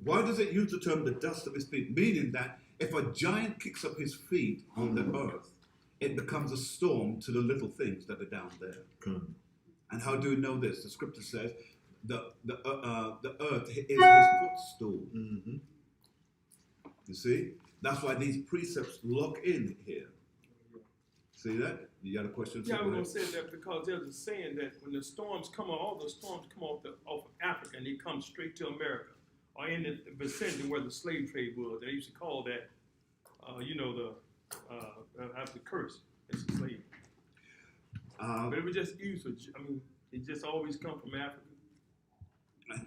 Why does it use the term the dust of his feet? Meaning that if a giant kicks up his feet on the earth, it becomes a storm to the little things that are down there. And how do we know this? The scripture says the earth is his footstool. Mm-hmm. You see? That's why these precepts lock in here. See that? You got a question? Yeah, I was going to say that because there's a saying that when the storms come, all the storms come off of Africa and they come straight to America or in the vicinity where the slave trade was. They used to call that, the curse. It's a slave. But it was just used for, it just always come from Africa.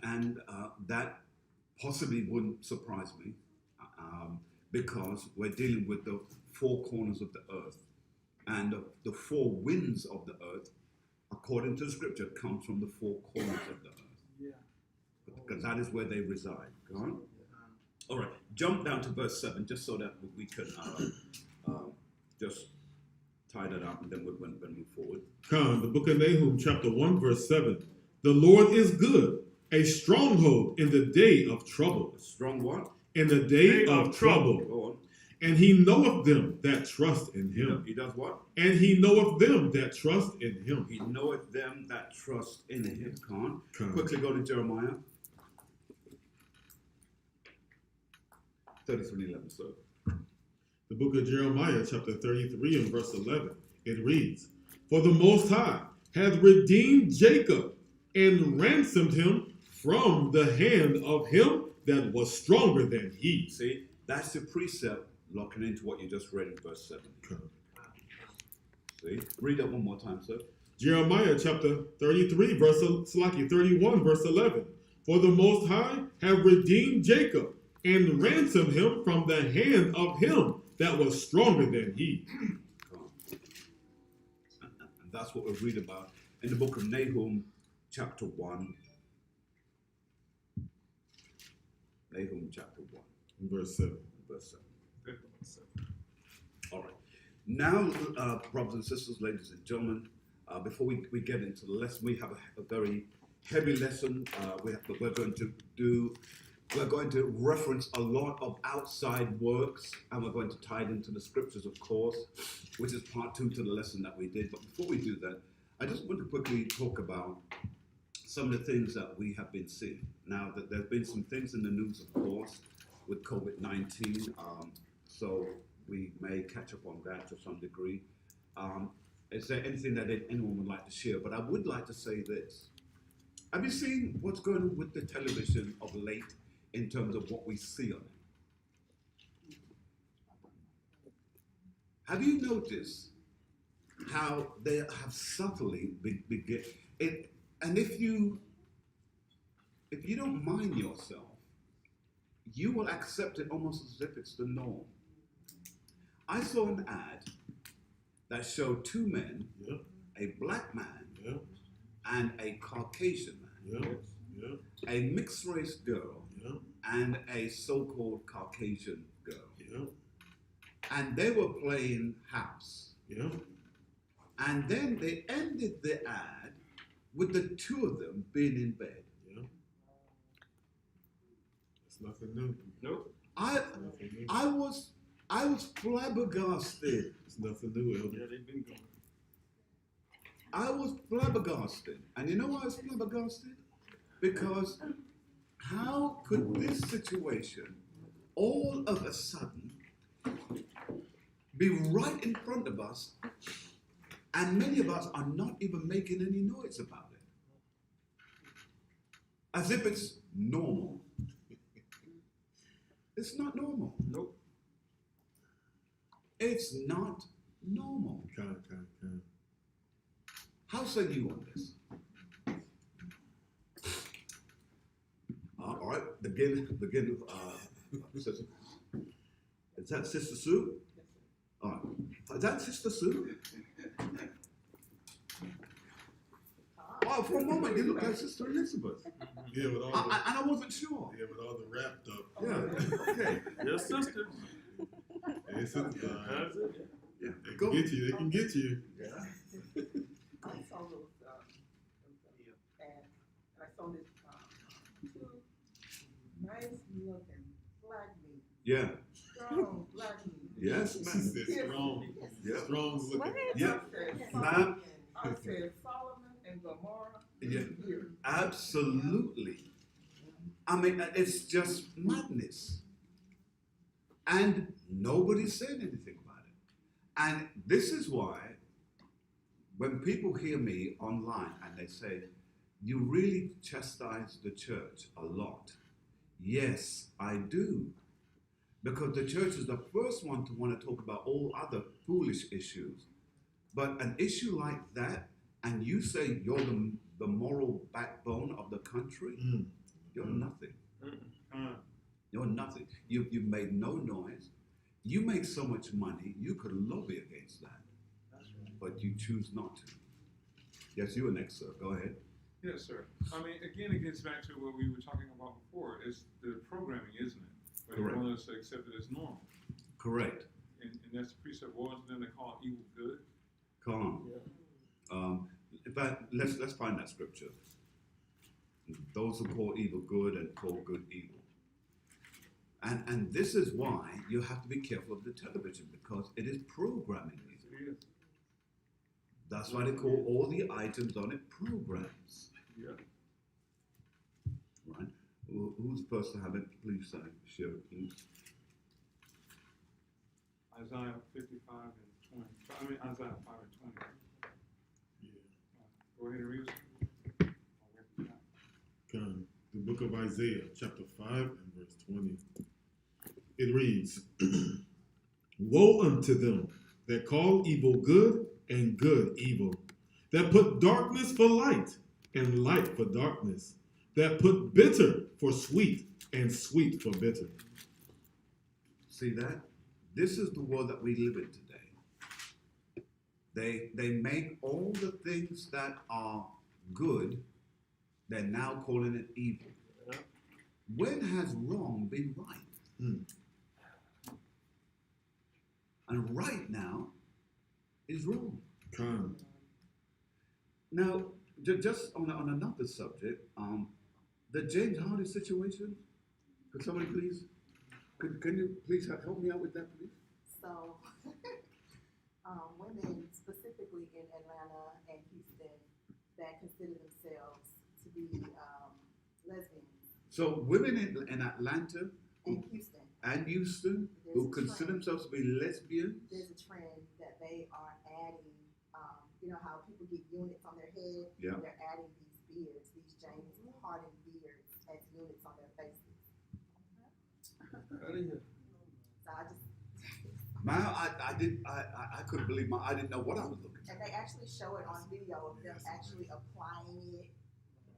And that possibly wouldn't surprise me because we're dealing with the four corners of the earth. And the four winds of the earth, according to the scripture, comes from the four corners of the earth. Yeah. Because that is where they reside. Go on. All right. Jump down to verse 7 just so that we can just tie that up and then we'll move forward. The book of Nahum, chapter 1, verse 7. The Lord is good, a stronghold in the day of trouble. A strong what? In the day of trouble. Go on. And he knoweth them that trust in him. He does what? And he knoweth them that trust in him. He knoweth them that trust in him. Quickly go to Jeremiah 33:11, sir. The book of Jeremiah, chapter 33 and verse 11. It reads, For the Most High hath redeemed Jacob and ransomed him from the hand of him that was stronger than he. See, that's the precept locking into what you just read in verse 7. See? Read that one more time, sir. Jeremiah chapter 31, verse 11. For the Most High have redeemed Jacob and ransomed him from the hand of him that was stronger than he. And that's what we read about in the book of Nahum, chapter 1. Nahum chapter 1. Verse 7. Verse 7. All right. Now, brothers and sisters, ladies and gentlemen, before we get into the lesson, we have a very heavy lesson. We're going to reference a lot of outside works, and we're going to tie it into the scriptures, of course, which is part 2 to the lesson that we did. But before we do that, I just want to quickly talk about some of the things that we have been seeing. Now, that there's been some things in the news, of course, with COVID-19, so we may catch up on that to some degree. Is there anything that anyone would like to share? But I would like to say this. Have you seen what's going on with the television of late in terms of what we see on it? Have you noticed how they have subtly begin it? And if you don't mind yourself, you will accept it almost as if it's the norm. I saw an ad that showed 2 men, a black man and a Caucasian man, a mixed race girl and a so-called Caucasian girl. And they were playing house. And then they ended the ad with the 2 of them being in bed. It's nothing new. Nope. I was flabbergasted. It's nothing new, Elder. Yeah, they've been going. I was flabbergasted. And you know why I was flabbergasted? Because how could this situation all of a sudden be right in front of us, and many of us are not even making any noise about it? As if it's normal. It's not normal. Nope. It's not normal. How say you on this? All right, begin with, is that Sister Sue? All right, is that Sister Sue? Oh, for a moment, you look like Sister Elizabeth. Yeah, with all And I wasn't sure. yeah, with all the wrapped up. Yeah, okay. Your sister. Hey, sister, That's it. Yeah, they go. can get you. They can get you. Yeah. I saw those ads, and I saw this 2 nice Yeah. Strong black men. Yes. She said strong. Yeah. Strong's looking. Yeah. Ma'am. I said Solomon and Gomorrah. Yeah. Here. Absolutely. I mean, it's just madness. And nobody's saying anything about it. And this is why when people hear me online and they say, you really chastise the church a lot. Yes, I do. Because the church is the first one to want to talk about all other foolish issues. But an issue like that, and you say you're the moral backbone of the country, you're nothing. You're nothing. You've made no noise. You make so much money, you could lobby against that. But you choose not to. Yes, you were next, sir. Go ahead. Yes, sir. I mean, again, it gets back to what we were talking about before. It's the programming, isn't it? But they Correct. want us to accept it as normal. Correct. And that's the precept was then they call evil good. Calm. In fact, let's find that scripture. Those who call evil good and call good evil. And this is why you have to be careful of the television, because it is programming you. It is. That's why they call all the items on it programs. Yeah. Right? Who's the first to have it? Please share it, please. Isaiah 55 and 20. I mean, Isaiah 5 and 20. Yeah. Go ahead and read it. Come. The book of Isaiah, chapter 5 and verse 20. It reads, Woe unto them that call evil good and good evil, that put darkness for light and light for darkness, that put bitter for sweet and sweet for bitter. See that? This is the world that we live in today. They make all the things that are good, they're now calling it evil. Yeah. When has wrong been right? And right now is wrong. Come. Now, just on another subject, the James Harden situation. Could somebody please? Can you please help me out with that, please? So, women specifically in Atlanta and Houston that consider themselves to be lesbians So women in Atlanta and Houston, and Houston who consider themselves to be lesbians. there's a trend that they are adding, you know how people get units on their head? Yeah. They're adding these beards, these James Harden beards as units on their faces. So I just, Man, I couldn't believe I didn't know what I was looking at. and they actually show it on video of them actually applying it.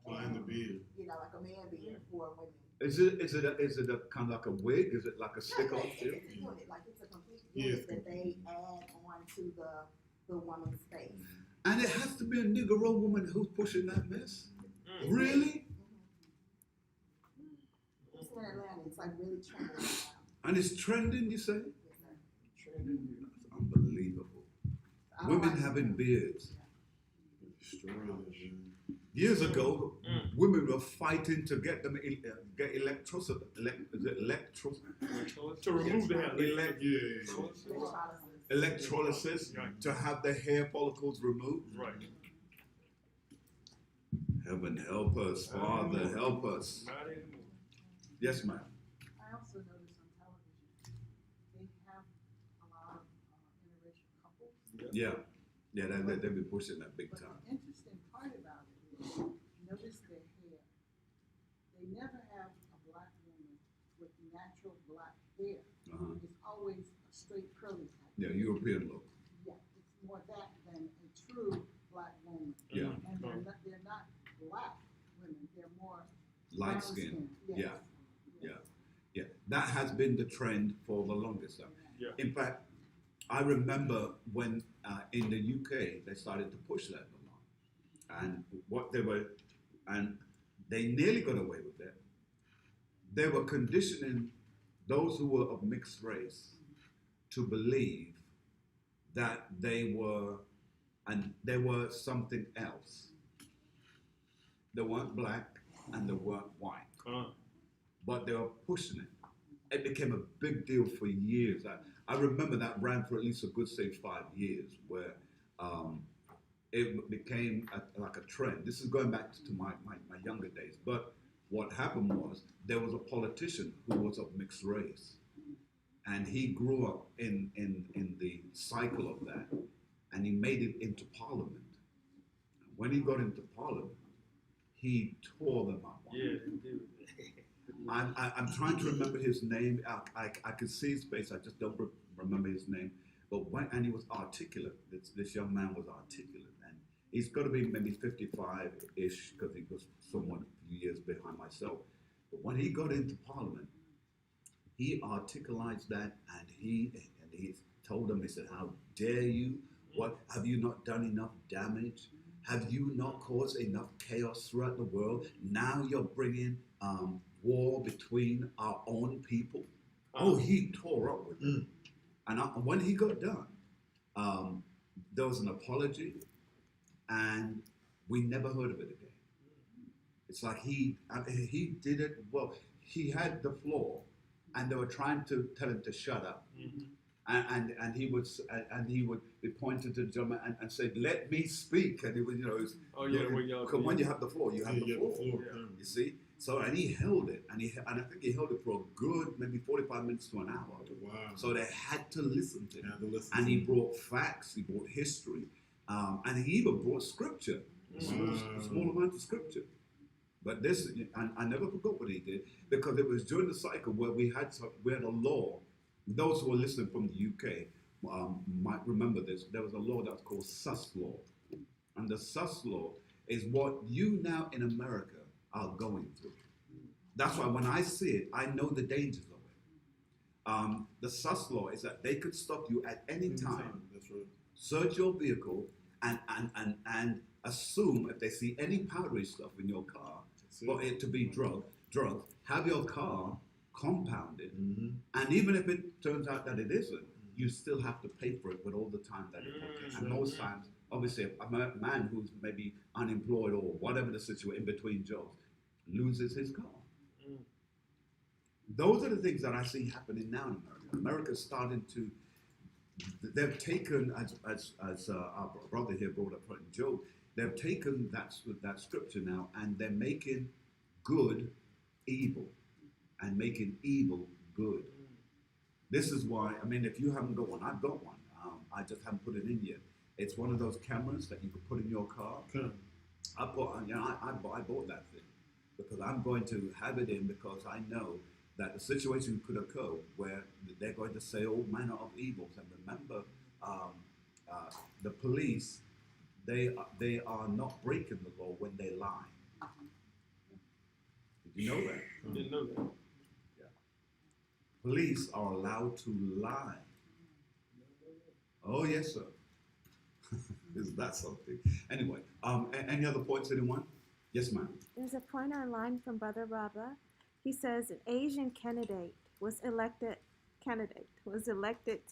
Applying the beard. You know, like a man beard for women. Is it a kind of like a wig? Is it like a stick on? It's a unit, like it's a complete unit that they add on to the woman's face. And it has to be a Negro woman who's pushing that mess? Really? It's in Atlanta, it's like really trending right now. And it's trending, you say? Yes, sir. That's unbelievable. I don't Women like having it. beards. Strong. Years ago, women were fighting to get them get electricity. To remove the hair. Yeah. Electrolysis Right. to have the hair follicles removed. Right. Heaven help us, Father, help us. Not anymore. Yes, ma'am. I also notice on television, they have a lot of interracial couples. Yeah, they've been pushing that big But time. the interesting part about it is, notice their hair. They never have a black woman with natural black hair. Uh-huh. It's always a straight curly type. Yeah, European look. Yeah, it's more that than a true black woman. Yeah. And they're not black women, they're more Light brown skin. skinned. Yeah. Yes. Yeah, that has been the trend for the longest time. Yeah. In fact, I remember when in the UK they started to push that a lot, and and they nearly got away with it. They were conditioning those who were of mixed race to believe that they were something else. They weren't black and they weren't white, but they were pushing it. it became a big deal for years. I remember that ran for at least a good, say, 5 years, where it became like a trend. This is going back to my younger days. But what happened was there was a politician who was of mixed race. And he grew up in the cycle of that. And he made it into Parliament. When he got into Parliament, he tore them up. Yeah, they do. I'm trying to remember his name. I could see his face. I just don't remember his name. But and he was articulate. This young man was articulate, and he's got to be maybe 55-ish because he was somewhat a few years behind myself. But when he got into Parliament, he articulated that, and he told them. He said, "How dare you? What have you not done enough damage? Have you not caused enough chaos throughout the world? Now you're bringing war between our own people." Oh, he tore up with it. And when he got done, there was an apology, and we never heard of it again. It's like he did it well. He had the floor, and they were trying to tell him to shut up. And he would be pointing to the gentleman and say, "Let me speak." And he would, when you have the floor, you have the floor. You see. So and he held it, and I think he held it for a good maybe 45 minutes to an hour. Wow. So they had to listen to him. And he brought facts, he brought history, and he even brought scripture, small amount of scripture. But this, I never forgot what he did, because it was during the cycle where we had a law. Those who are listening from the UK might remember this. There was a law that was called SUS law. And the SUS law is what you now in America are going through. That's why when I see it, I know the dangers of it. The SUS law is that they could stop you at any time, That's right. search your vehicle, and assume if they see any powdery stuff in your car, for it to be drugs, have your car compounded, and even if it turns out that it isn't, you still have to pay for it with all the time that it will take. And most times, obviously, a man who's maybe unemployed or whatever the situation, in between jobs, loses his car. Those are the things that I see happening now in America. America's starting to, they've taken, as our brother here brought up in Job, they've taken that scripture now, and they're making good evil and making evil good. This is why, I mean, if you haven't got one, I've got one. I just haven't put it in yet. It's one of those cameras that you can put in your car. I bought that thing because I'm going to have it in, because I know that the situation could occur where they're going to say all manner of evils. And remember, the police, they are not breaking the law when they lie. Did you know that? Didn't know that. Police are allowed to lie. Oh, yes, sir. Is that something? Anyway, any other points, anyone? Yes, ma'am. There's a point online from Brother Rabba. He says an Asian candidate was elected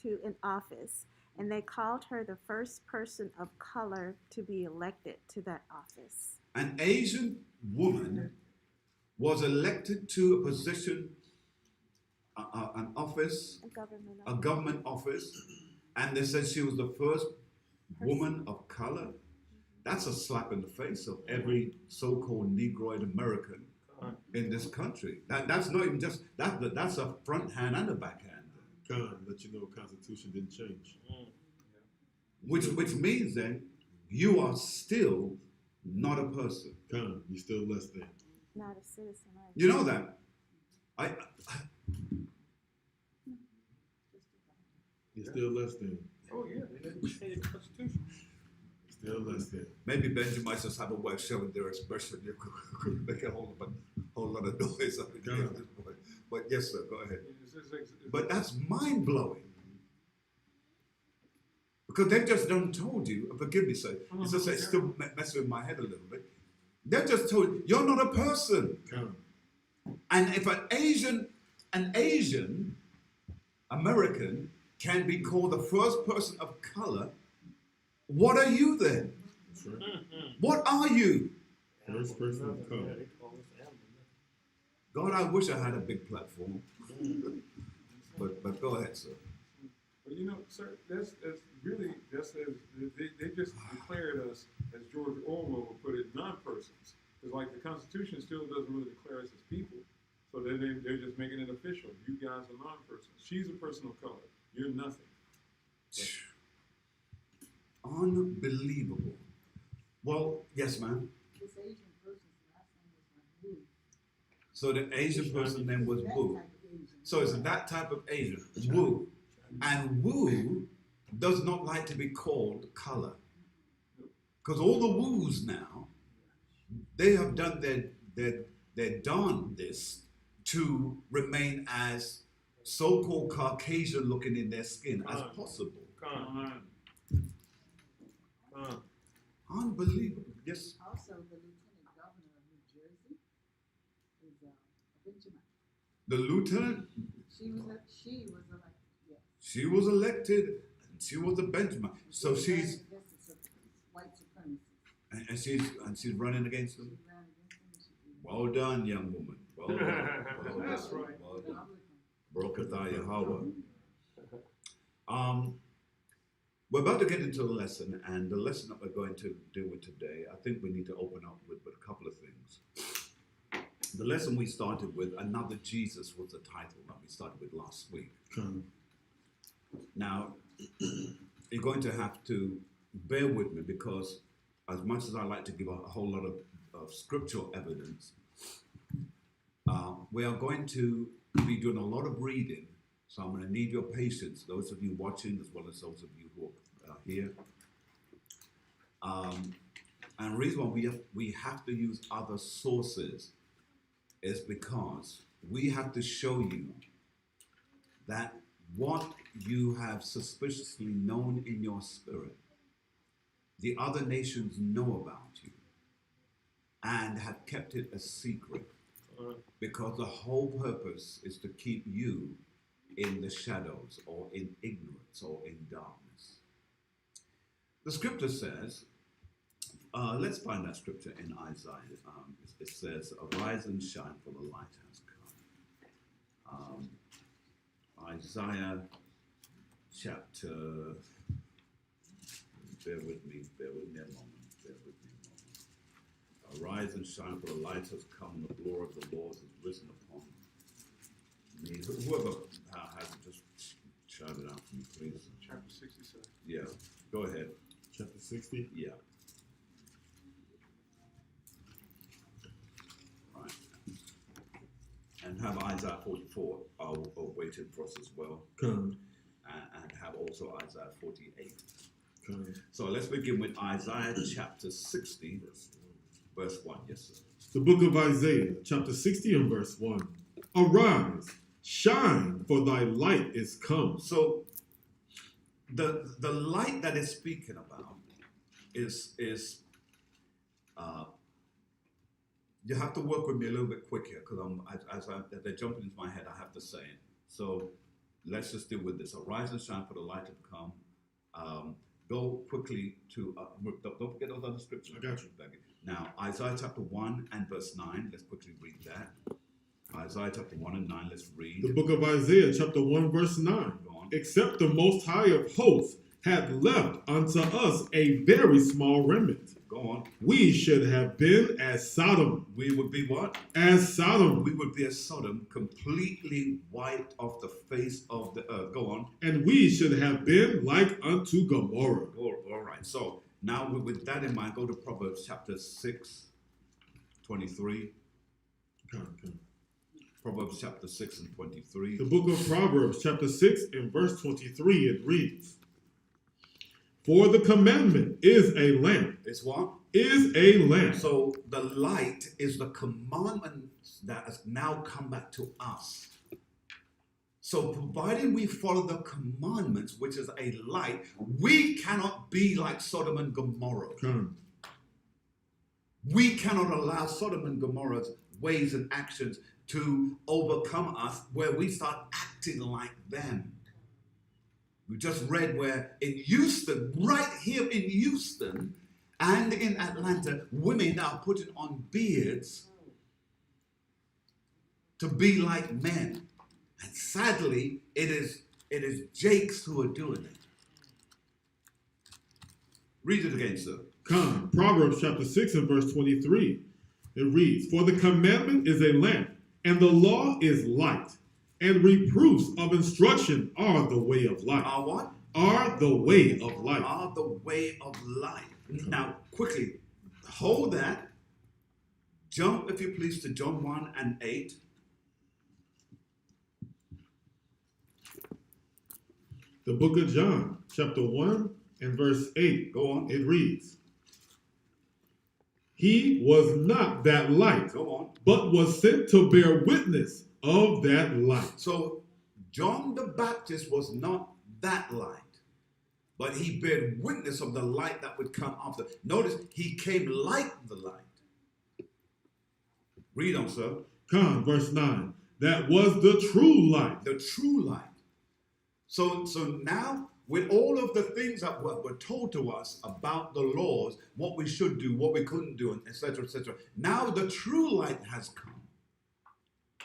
to an office, and they called her the first person of color to be elected to that office. An Asian woman was elected to a position, an office, a government office, and they said she was the first woman of color. That's a slap in the face of every so-called Negroid American in this country. That's not even just that. That's a front hand and a backhand. Let you know the Constitution didn't change. Which means then you are still not a person. You're still less than. Not a citizen. You know that. You're still less than. Oh yeah, they didn't change the Constitution. Still less than. Maybe Benjamin might just have a way of showing their expression. You could make a whole lot of noise up in here at this point. But yes, sir, go ahead. But that's mind blowing. Because they've just done told you, forgive me, sir, it's just it's still messing with my head a little bit. They've just told you, you're not a person. And if an Asian American can be called the first person of color, what are you then? That's right. What are you? First person of color. God, I wish I had a big platform. But go ahead, sir. But you know, sir, that's really as they just declared us, as George Orwell would put it, non-persons. Because like the Constitution still doesn't really declare us as people, so they're just making it official. You guys are non-persons. She's a person of color. You're nothing. Unbelievable. Well, yes, ma'am. This Asian person's last name was like Wu. So the Asian person name was That Wu. type of Asian. So it's that type of Asian, Wu. And Wu does not like to be called color. Because all the Wus now, they have done their darndest to remain as so-called Caucasian looking in their skin as possible. Unbelievable. Yes. Also, the lieutenant governor of New Jersey is Benjamin. The lieutenant, She was elected, yes. she was elected, and she was a Benjamin. So She she's, ran against the white supremacists. and she's running against them. She ran against them and she beat Well done, young woman. Well done. Well That's done. right. Well them. done. Republican. Baruch atah Yahweh. We're about to get into the lesson, and the lesson that we're going to deal with today, I think we need to open up with a couple of things. The lesson we started with, Another Jesus, was the title that we started with last week. Now, you're going to have to bear with me because as much as I like to give a whole lot of scriptural evidence, we are going to be doing a lot of reading. So I'm going to need your patience, those of you watching as well as those of you who are here. And the reason why we have to use other sources is because we have to show you that what you have suspiciously known in your spirit, the other nations know about you and have kept it a secret because the whole purpose is to keep you in the shadows or in ignorance or in darkness. The scripture says, let's find that scripture in Isaiah. It says, arise and shine, for the light has come. Isaiah chapter, bear with me a moment. Arise and shine, for the light has come, the glory of the Lord has risen upon me. Whoever has it, just shout it out for me, please. Chapter 67. Yeah, go ahead. Chapter 60. Yeah. Right. And have Isaiah 44 waited for us as well. Come. And have also Isaiah 48. Come. So let's begin with Isaiah chapter 60, verse 1. Yes, sir. The book of Isaiah, chapter 60 and verse 1. Arise, shine, for thy light is come. So the light that it's speaking about is you have to work with me a little bit quick here because as they're jumping into my head, I have to say it. So let's just deal with this. Arise and shine, for the light have come. Go quickly to don't forget those other scriptures. I got you. Now Isaiah chapter 1 and verse 9. Let's quickly read that. Isaiah chapter 1 and 9. Let's read. The book of Isaiah, chapter 1, verse 9. Go on. Except the Most High of hosts hath left unto us a very small remnant. Go on. We should have been as Sodom. We would be what? As Sodom. We would be as Sodom, completely wiped off the face of the earth. Go on. And we should have been like unto Gomorrah. All right. So now with that in mind, go to Proverbs chapter 6, 23. Come. Proverbs chapter 6 and 23. The book of Proverbs, chapter 6 and verse 23, it reads, for the commandment is a lamp. It's what? Is a lamp. So the light is the commandment that has now come back to us. So providing we follow the commandments, which is a light, we cannot be like Sodom and Gomorrah. Come. We cannot allow Sodom and Gomorrah's ways and actions to overcome us where we start acting like them. We just read where in Houston, right here in Houston and in Atlanta, women are putting on beards to be like men. And sadly, it is Jakes who are doing it. Read it again, sir. Come, Proverbs chapter 6 and verse 23. It reads, For the commandment is a lamp, and the law is light, and reproofs of instruction are the way of life. Are what? Are the way of life. Are the way of life. Now, quickly, hold that. Jump, if you please, to John 1 and 8. The book of John, chapter 1 and verse 8. Go on. It reads, He was not that light, Go on. but was sent to bear witness of that light. So, John the Baptist was not that light, but he bare witness of the light that would come after. Notice, he came like the light. Read on, sir. Come, verse 9. That was the true light. The true light. So now, with all of the things that were told to us about the laws, what we should do, what we couldn't do, etc., etc., now the true light has come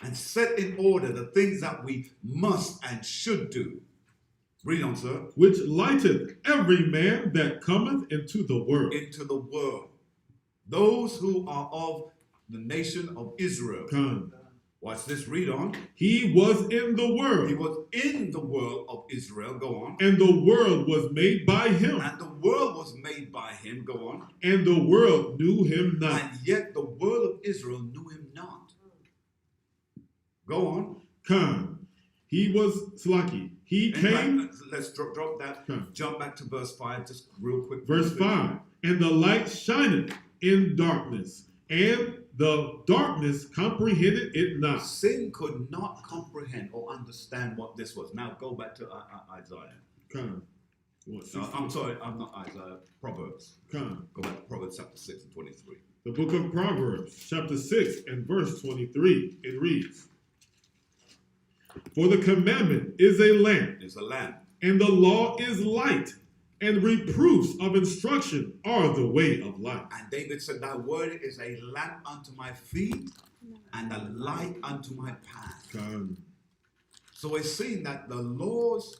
and set in order the things that we must and should do. Read on, sir. Which lighteth every man that cometh into the world. Into the world. Those who are of the nation of Israel. Come. Watch this, read on. He was in the world. He was in the world of Israel. Go on. And the world was made by him. And the world was made by him. Go on. And the world knew him not. And yet the world of Israel knew him not. Go on. Come. He was Slaki. He And came. let's drop that. Come. Jump back to verse 5 just real quick. Verse 5. And the light shineth in darkness, and the darkness comprehended it not. Sin could not comprehend or understand what this was. Now go back to Isaiah. Come. What, No, 16? I'm sorry, I'm not Isaiah. Proverbs. Come. Go back to Proverbs chapter 6 and 23. The book of Proverbs, chapter 6 and verse 23. It reads, For the commandment is a lamp, It's a lamp. and the law is light, and reproofs of instruction are the way of life. And David said, Thy word is a lamp unto my feet and a light unto my path. Come. So we're seeing that the laws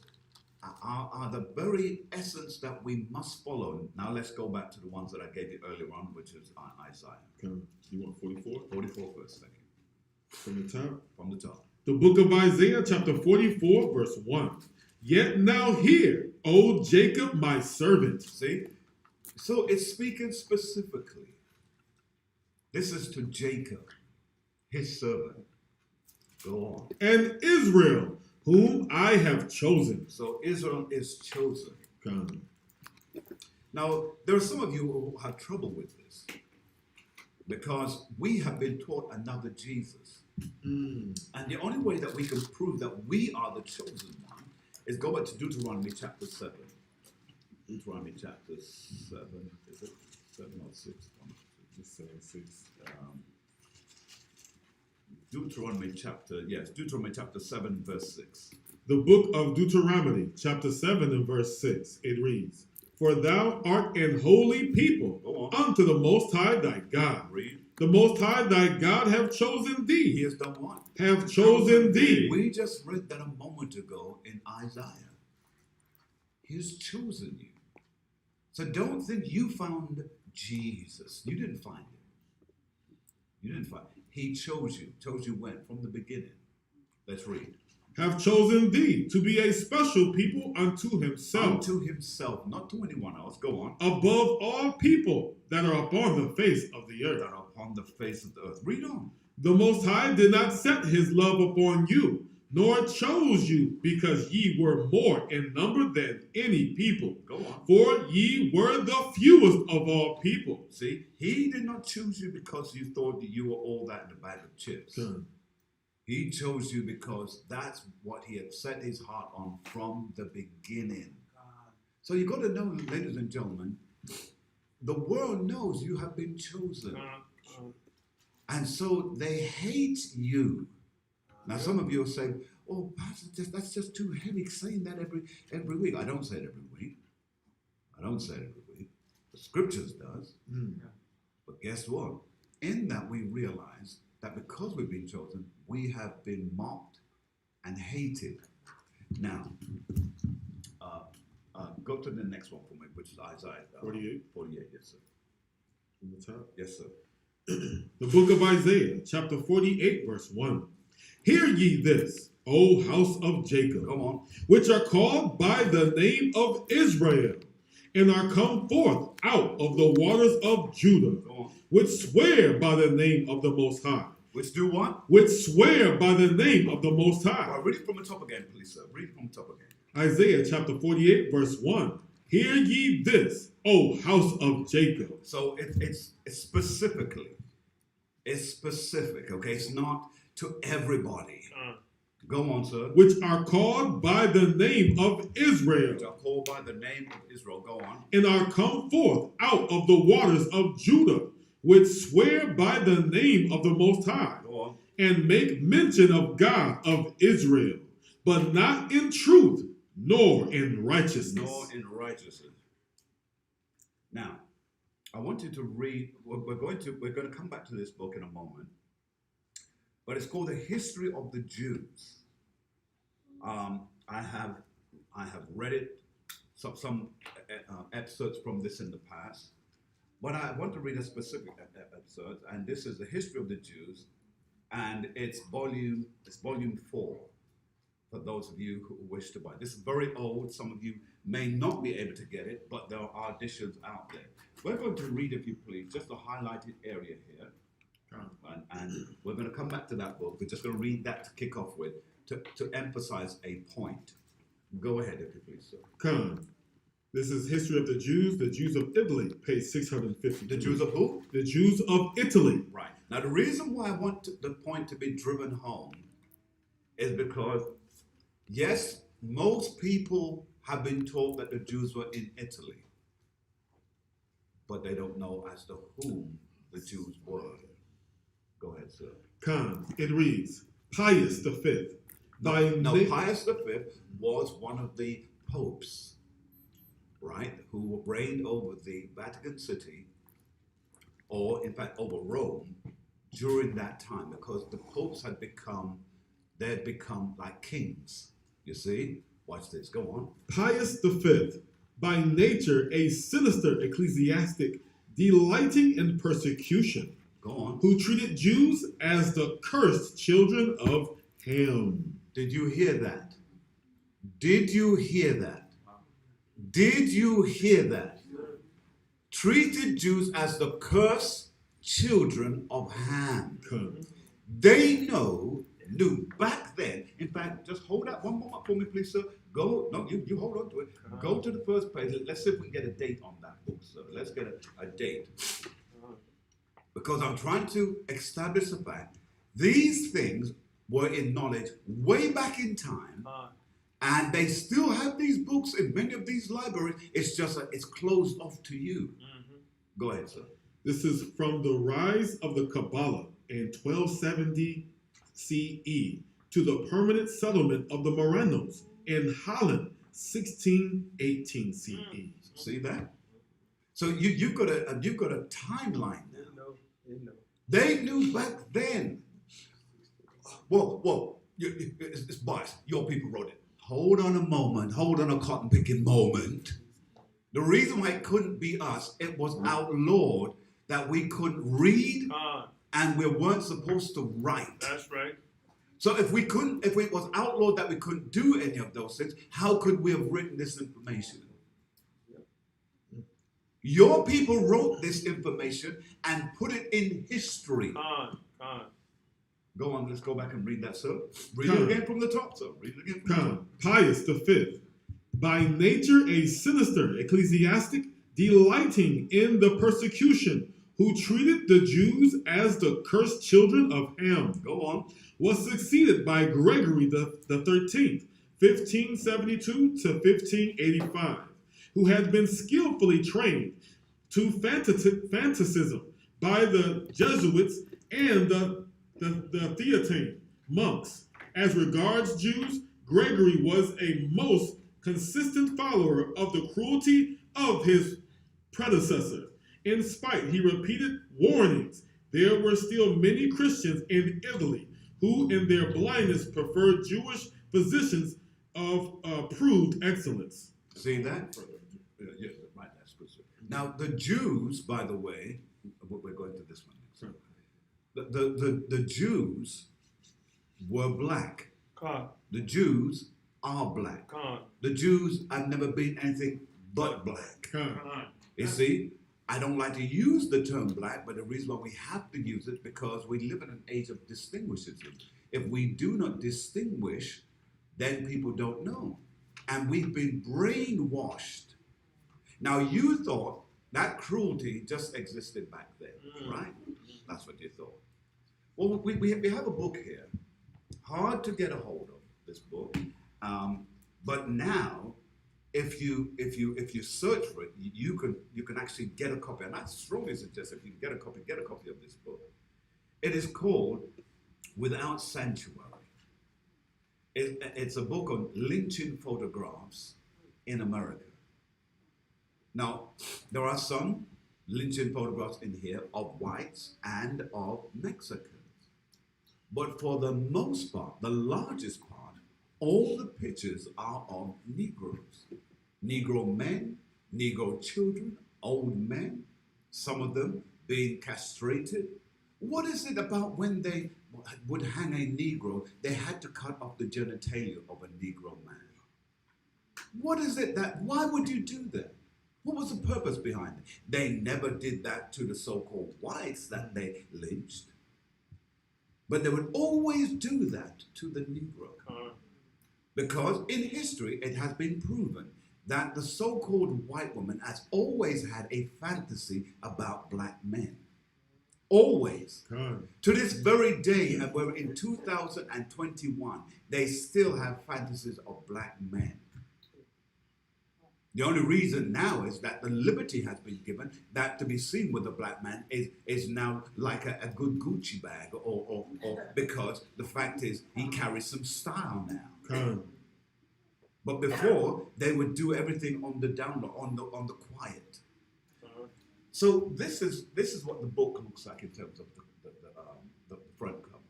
are the very essence that we must follow. Now let's go back to the ones that I gave you earlier on, which is Isaiah. Come. You want 44? 44 verse, thank you. From the top. From the top. The book of Isaiah, chapter 44, verse 1. Yet now hear, O Jacob, my servant. See? So it's speaking specifically. This is to Jacob, his servant. Go on. And Israel, whom I have chosen. So Israel is chosen. Come. Now, there are some of you who have trouble with this because we have been taught another Jesus. And the only way that we can prove that we are the chosen one is go back to Deuteronomy chapter 7. Deuteronomy chapter 7. Is it 7 or 6? Just 7, 6. Deuteronomy chapter 7, verse 6. The book of Deuteronomy, chapter 7 and verse 6. It reads, For thou art an holy people Go on. unto the Most High thy God. Read. The Most High thy God have chosen He thee. has done what? Have chosen thee. We just read that a moment ago in Isaiah. He has chosen you. So don't think you found Jesus. You didn't find him. You didn't find him. He chose you. Chose you when? From the beginning. Let's read. Have chosen thee to be a special people unto himself, Unto himself, not to anyone else. Go on. above all people that are upon the face of the That earth. are upon the face of the earth. Read on. The Most High did not set his love upon you, nor chose you, because ye were more in number than any people. Go on. For ye were the fewest of all people. See, he did not choose you because you thought that you were all that in a bag of chips. He chose you because that's what he had set his heart on from the beginning. So you got to know, ladies and gentlemen, the world knows you have been chosen. And so they hate you. Now some of you will say, oh, Pastor, that's just too heavy saying that every week. I don't say it every week. I don't say it every week. The scriptures does. But guess what? In that we realize that because we've been chosen, we have been mocked and hated. Now, go to the next one for me, which is Isaiah 48. 48, yes, sir. From the top. Yes, sir. The book of Isaiah, chapter 48, verse 1. Hear ye this, O house of Jacob, Come on. which are called by the name of Israel, and are come forth out of the waters of Judah, Go on. which swear by the name of the Most High, Which do what? which swear by the name of the Most High. Read it from the top again, please, sir. Read it from the top again. Isaiah chapter 48, verse 1. Hear ye this, O house of Jacob. So it's specifically. It's specific, okay? It's not to everybody. Go on, sir. Which are called by the name of Israel, Which are called by the name of Israel. Go on. and are come forth out of the waters of Judah, which swear by the name of the Most High, Go on. and make mention of God of Israel, but not in truth, nor in righteousness. Nor in righteousness. Now, I want you to read. We're going to come back to this book in a moment, but it's called The History of the Jews. I have read it, some excerpts from this in the past, but I want to read a specific excerpt, and this is The History of the Jews, and it's volume 4. For those of you who wish to buy. This is very old. Some of you may not be able to get it, but there are editions out there. We're going to read, if you please, just a highlighted area here. And we're going to come back to that book. We're just going to read that to kick off with, to emphasize a point. Go ahead, if you please, sir. Come. This is History of the Jews of Italy, page 650. The Jews of who? The Jews of Italy. Right. Now, the reason why I want the point to be driven home is because, yes, most people have been told that the Jews were in Italy, but they don't know as to whom the Jews were. Go ahead, sir. Come. It reads, Pius V. Pius V was one of the popes, right, who reigned over the Vatican City, or in fact over Rome, during that time, because the popes had become like kings. You see? Watch this. Go on. Pius V, by nature a sinister ecclesiastic, delighting in persecution, Go on. who treated Jews as the cursed children of Ham. Did you hear that? Did you hear that? Did you hear that? Treated Jews as the cursed children of Ham. Come. They knew back then. In fact, just hold that one moment for me, please, sir. You hold on to it. Go to the first page. Let's see if we can get a date on that book, sir. Let's get a date. Because I'm trying to establish the fact these things were in knowledge way back in time, and they still have these books in many of these libraries. It's just it's closed off to you. Go ahead, sir. This is from the rise of the Kabbalah in 1270 CE to the permanent settlement of the Marranos in Holland, 1618 CE. See that? So you've got a timeline now. They know. They knew back then. Whoa, it's biased. Your people wrote it. Hold on a moment. Hold on a cotton picking moment. The reason why it couldn't be us, it was outlawed that we couldn't read and we weren't supposed to write. That's right. So if it was outlawed that we couldn't do any of those things, how could we have written this information? Your people wrote this information and put it in history. Go on, let's go back and read that, sir. Read it again from the top, sir. Read it again from the top. Pius V, by nature a sinister ecclesiastic, delighting in the persecution, who treated the Jews as the cursed children of Ham. Go on. Was succeeded by Gregory the 13th, 1572 to 1585, who had been skillfully trained to fanaticism by the Jesuits and the Theatine monks. As regards Jews, Gregory was a most consistent follower of the cruelty of his predecessor. In spite, he repeated warnings. There were still many Christians in Italy who in their blindness preferred Jewish physicians of proved excellence. See that? Yeah, right, that's good. Now, the Jews, by the way, we're going to this one next. The Jews were black. Con, The Jews are black. con, The Jews have never been anything but black. Con. con. You see, I don't like to use the term black, but the reason why we have to use it because we live in an age of distinguishes. If we do not distinguish, then people don't know. And we've been brainwashed. Now, you thought that cruelty just existed back then, right? That's what you thought. Well, we have a book here. Hard to get a hold of, this book. But now, if you search for it, you can actually get a copy. And I strongly suggest if you get a copy of this book. It is called Without Sanctuary. It's a book on lynching photographs in America. Now, there are some lynching photographs in here of whites and of Mexicans. But for the most part, the largest part, all the pictures are of Negroes. Negro men, Negro children, old men, some of them being castrated. What is it about when they would hang a Negro, they had to cut off the genitalia of a Negro man? What is it why would you do that? What was the purpose behind it? They never did that to the so-called whites that they lynched. But they would always do that to the Negro. Because in history, it has been proven that the so-called white woman has always had a fantasy about black men. Always. Con. To this very day, and we're in 2021, they still have fantasies of black men. The only reason now is that the liberty has been given that to be seen with a black man is now like a good Gucci bag, or because the fact is he carries some style now. Con. But before they would do everything on the down low, on the quiet. So this is what the book looks like in terms of the front cover.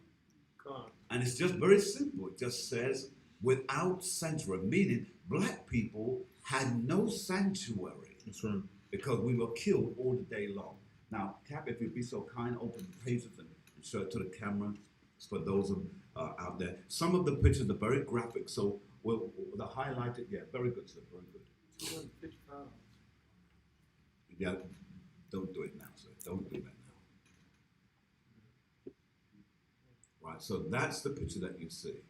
Con. And it's just very simple. It just says, without sanctuary, meaning black people had no sanctuary. That's right. Because we were killed all the day long. Now, Cap, if you'd be so kind, open the pages and show it to the camera for those out there. Some of the pictures are very graphic, so the highlighted, yeah, very good, sir, very good. 255. Yeah, don't do it now, sir. Don't do that now. Right, so that's the picture that you see.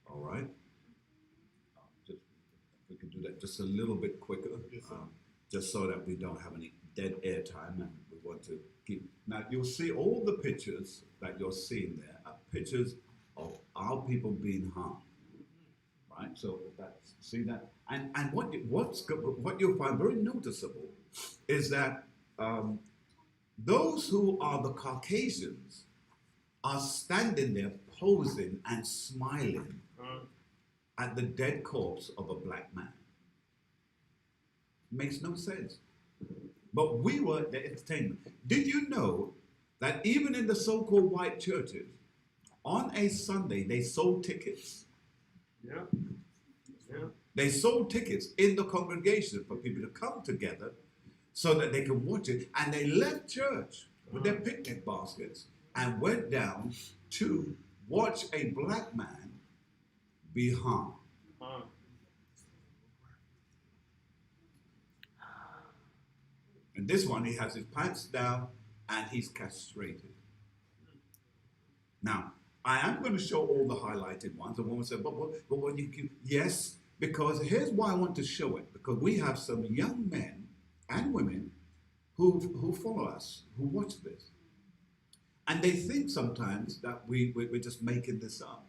All right? Just, if we can do that just a little bit quicker, Yes, sir. just so that we don't have any dead air time, and we want to keep. Now, you'll see all the pictures that you're seeing there are pictures of our people being harmed. Right, so that's, see that, and what you'll find very noticeable is that those who are the Caucasians are standing there posing and smiling at the dead corpse of a black man. Makes no sense. But we were the entertainment. Did you know that even in the so-called white churches, on a Sunday they sold tickets? Yeah. Yeah. They sold tickets in the congregation for people to come together so that they could watch it. And they left church with their picnic baskets and went down to watch a black man be harmed. And this one, he has his pants down and he's castrated. Now, I am going to show all the highlighted ones. And woman said, but when you yes, because here's why I want to show it. Because we have some young men and women who follow us, who watch this. And they think sometimes that we're just making this up.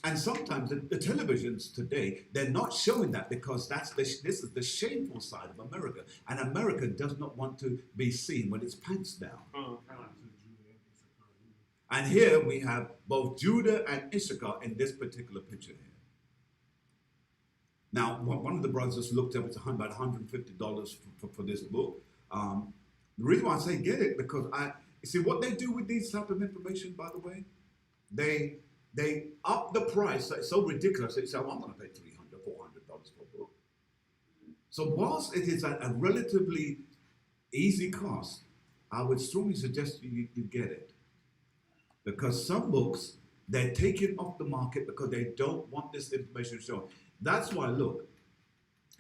And sometimes the televisions today, they're not showing that because this is the shameful side of America. And America does not want to be seen with its pants down. And here we have both Judah and Issachar in this particular picture here. Now, one of the brothers just looked up, it's about $150 for this book. The reason why I say get it, because you see what they do with these type of information, by the way? they up the price. It's so ridiculous. They say, oh, I'm going to pay $300, $400 for a book. So whilst it is a relatively easy cost, I would strongly suggest you get it. Because some books, they're taken off the market because they don't want this information shown. That's why, look,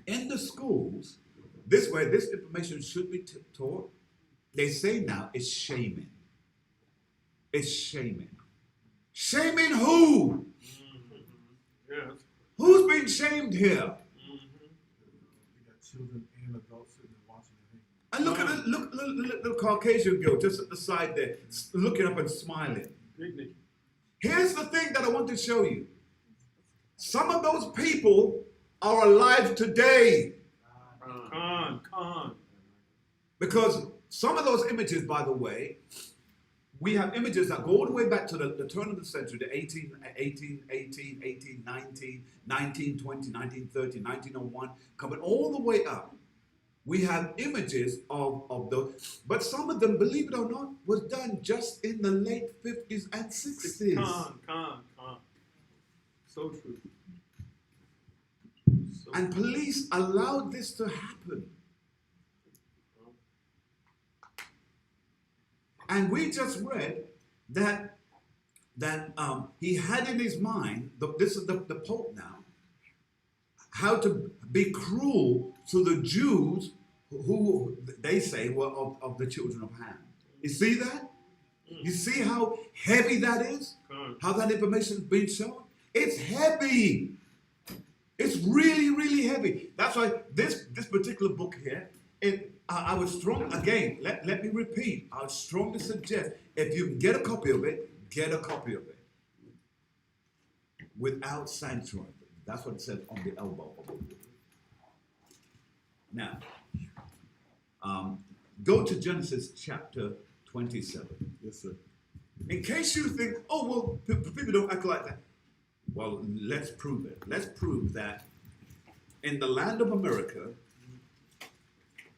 in the schools, this way, this information should be taught. They say now it's shaming. It's shaming. Shaming who? Yes. Who's being shamed here? You got children and adults sitting and watching the thing. And look at the Caucasian girl just at the side there, looking up and smiling. Dignity. Here's the thing that I want to show you. Some of those people are alive today. Con. Because some of those images, by the way, we have images that go all the way back to the turn of the century, the 1819, 1920, 1930, 1901, coming all the way up. We have images of those, but some of them, believe it or not, was done just in the late 50s and 60s. Con. So true. So And police allowed this to happen. And we just read that he had in his mind, this is the Pope now, how to be cruel to the Jews who they say were of the children of Ham. You see that? You see how heavy that is? How that information is being shown? It's heavy. It's really, really heavy. That's why this particular book here, I would strongly, again, let me repeat, I would strongly suggest, if you can get a copy of it, get a copy of it. Without sanctuary. That's what it says on the elbow of the book. Now, go to Genesis chapter 27. Yes, sir. In case you think, oh, well, people don't act like that. Well, let's prove it. Let's prove that in the land of America,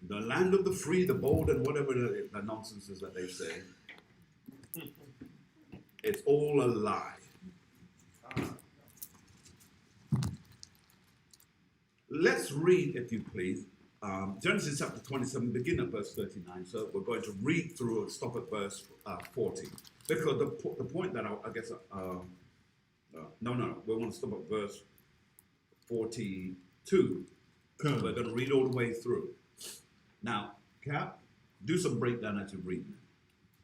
the land of the free, the bold, and whatever the nonsense is that they say, it's all a lie. Let's read, if you please, Genesis chapter 27, begin at verse 39. So we're going to read through and stop at verse 40. Because the point that I guess, we want to stop at verse 42. Come. We're going to read all the way through. Now, Cap, do some breakdown as you read.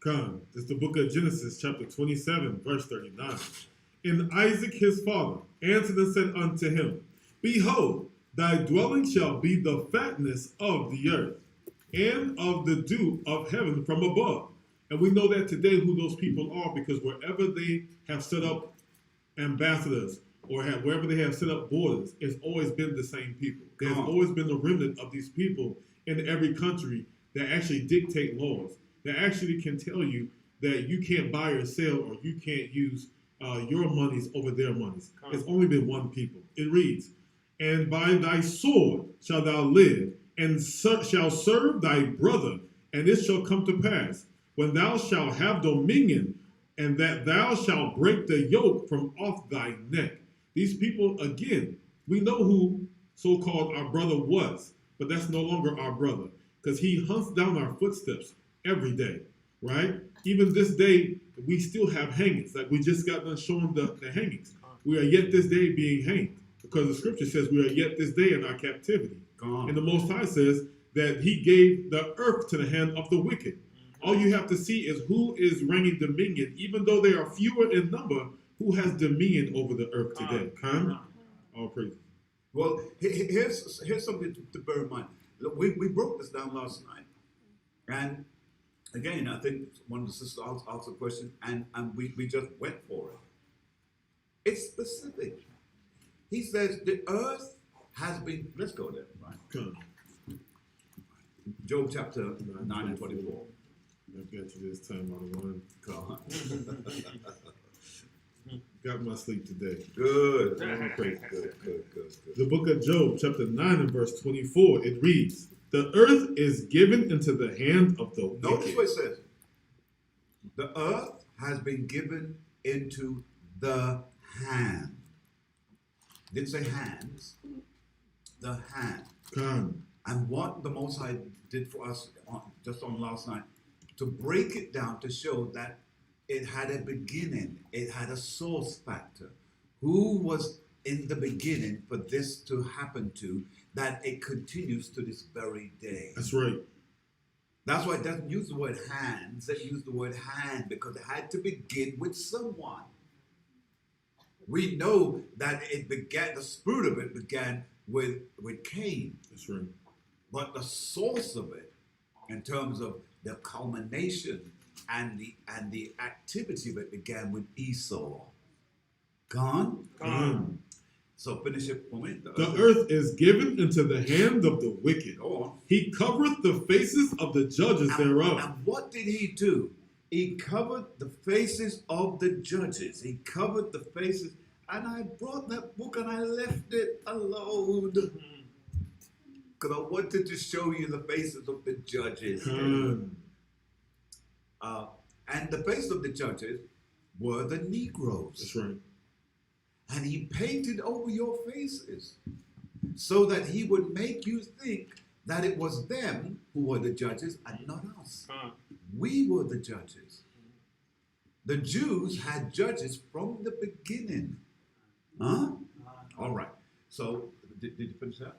Come. It's the book of Genesis, chapter 27, verse 39. And Isaac his father answered and said unto him, Behold, thy dwelling shall be the fatness of the earth, and of the dew of heaven from above. And we know that today who those people are, because wherever they have set up ambassadors or wherever they have set up borders, it's always been the same people. There's always been a remnant of these people in every country that actually dictate laws, that actually can tell you that you can't buy or sell, or you can't use your monies over their monies. It's only been one people. It reads, And by thy sword shalt thou live, and shall serve thy brother, and it shall come to pass, when thou shalt have dominion, and that thou shalt break the yoke from off thy neck. These people, again, we know who so-called our brother was, but that's no longer our brother, because he hunts down our footsteps every day, right? Even this day, we still have hangings. Like we just got done showing the hangings. We are yet this day being hanged, because the scripture says we are yet this day in our captivity. And the Most High says that he gave the earth to the hand of the wicked. All you have to see is who is reigning dominion, even though they are fewer in number, who has dominion over the earth today. All praise. Well, here's something to bear in mind. Look, we broke this down last night. And again, I think one of the sisters asked a question, and we just went for it. It's specific. He says the earth has been, let's go there, right? Come. Job chapter 9 and 24. I've got you this time on one. Come on. Got my sleep today. Good. Good. Good. The book of Job, chapter 9 and verse 24, it reads, The earth is given into the hand of the wicked. Notice what it says. The earth has been given into the hand. Didn't say hands, the hand. Con. And what the Most High did for us just on last night, to break it down to show that it had a beginning, it had a source factor. Who was in the beginning for this to happen to, that it continues to this very day? That's right. That's why it doesn't use the word hands, it used the word hand because it had to begin with someone. We know that it began, the spirit of it began with Cain. That's right. But the source of it, in terms of the culmination and the activity of it, began with Esau. Gone? Con. So finish it for me. The earth is given into the hand of the wicked. Go on. He covereth the faces of the judges thereof. And what did he do? He covered the faces of the judges. He covered the faces. And I brought that book and I left it alone. Because I wanted to show you the faces of the judges. Con. And the face of the judges were the Negroes. That's right. And he painted over your faces so that he would make you think that it was them who were the judges and not us. We were the judges. The Jews had judges from the beginning. Huh? All right. So, did you finish that?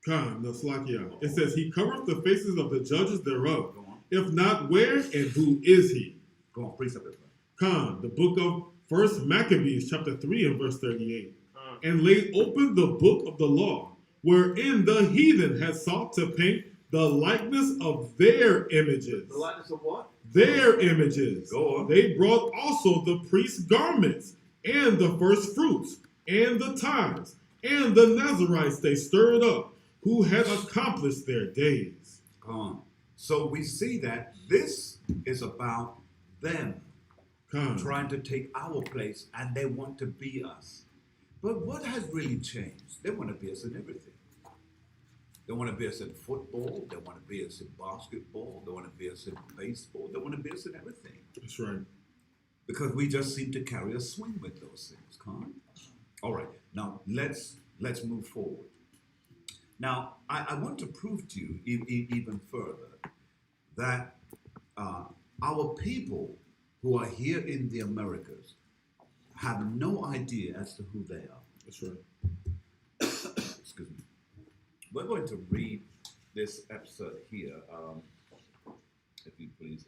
Con, the Slakia. It says, he covereth the faces of the judges thereof. Go on. If not, where and who is he? Go on, precept it. Con, the book of 1 Maccabees, chapter 3 and verse 38. And laid open the book of the law, wherein the heathen had sought to paint the likeness of their images. The likeness of what? Their images. Go on. They brought also the priest's garments, and the first fruits, and the tithes, and the Nazarites they stirred up, who had accomplished their days. Go on. So we see that this is about them Con. trying to take our place, and they want to be us. But what has really changed? They want to be us in everything. They want to be us in football. They want to be us in basketball. They want to be us in baseball. They want to be us in everything. That's right. Because we just seem to carry a swing with those things, Con. All right. Now let's move forward. Now I want to prove to you even further that our people who are here in the Americas have no idea as to who they are. That's right. Excuse me. We're going to read this episode here, if you please.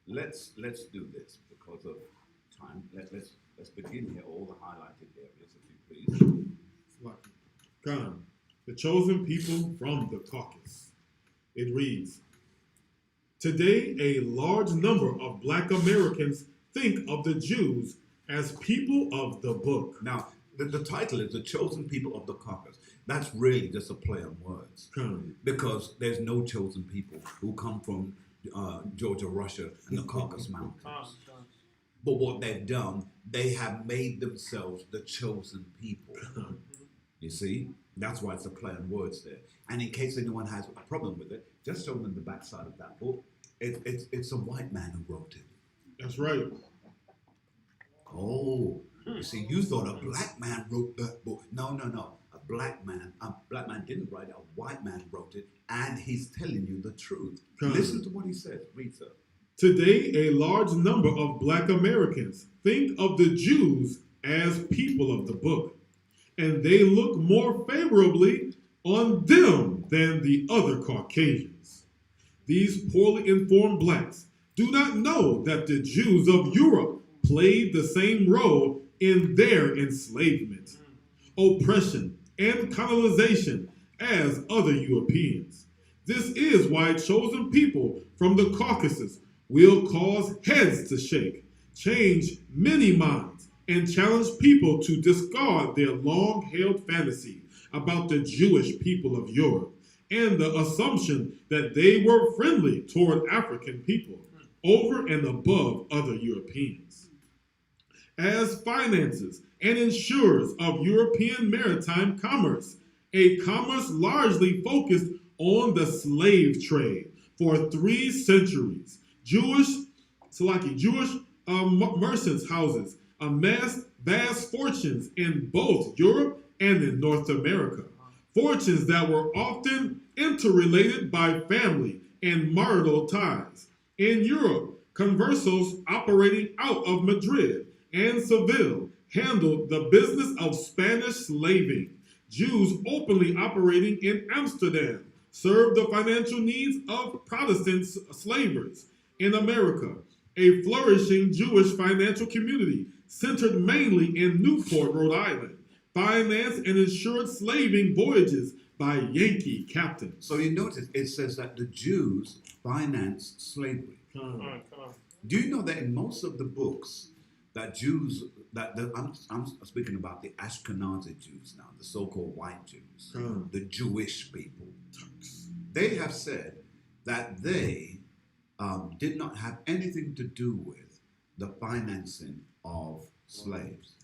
Let's do this because of time. Let's begin here. All the highlighted areas, if you please. Con. The chosen people from the caucus. It reads, today a large number of black Americans think of the Jews as people of the book. Now, the title is The Chosen People of the Caucus. That's really just a play on words. Con. Because there's no chosen people who come from Georgia, Russia, and the Caucasus Mountains. But what they've done, they have made themselves the chosen people. You see? That's why it's a play on words there. And in case anyone has a problem with it, just show them the backside of that book. It's a white man who wrote it. That's right. Oh, you see, you thought a black man wrote that book. No. A black man didn't write it, a white man wrote it, and he's telling you the truth. Come. Listen to what he says. Read, sir. Today a large number of black Americans think of the Jews as people of the book, and they look more favorably on them than the other Caucasians. These poorly informed blacks do not know that the Jews of Europe played the same role in their enslavement, oppression, and colonization as other Europeans. This is why chosen people from the Caucasus will cause heads to shake, change many minds, and challenge people to discard their long-held fantasy about the Jewish people of Europe and the assumption that they were friendly toward African people over and above other Europeans. As financiers and insurers of European maritime commerce, a commerce largely focused on the slave trade for 3 centuries, Jewish merchants' houses amassed vast fortunes in both Europe and in North America. Fortunes that were often interrelated by family and marital ties. In Europe, conversos operating out of Madrid and Seville handled the business of Spanish slaving. Jews openly operating in Amsterdam served the financial needs of Protestant slavers. In America, a flourishing Jewish financial community centered mainly in Newport, Rhode Island, financed and insured slaving voyages by Yankee captains. So you notice it says that the Jews financed slavery. Come on. Do you know that in most of the books that Jews, I'm speaking about the Ashkenazi Jews now, the so-called white Jews, the Jewish people, they have said that they did not have anything to do with the financing of slaves.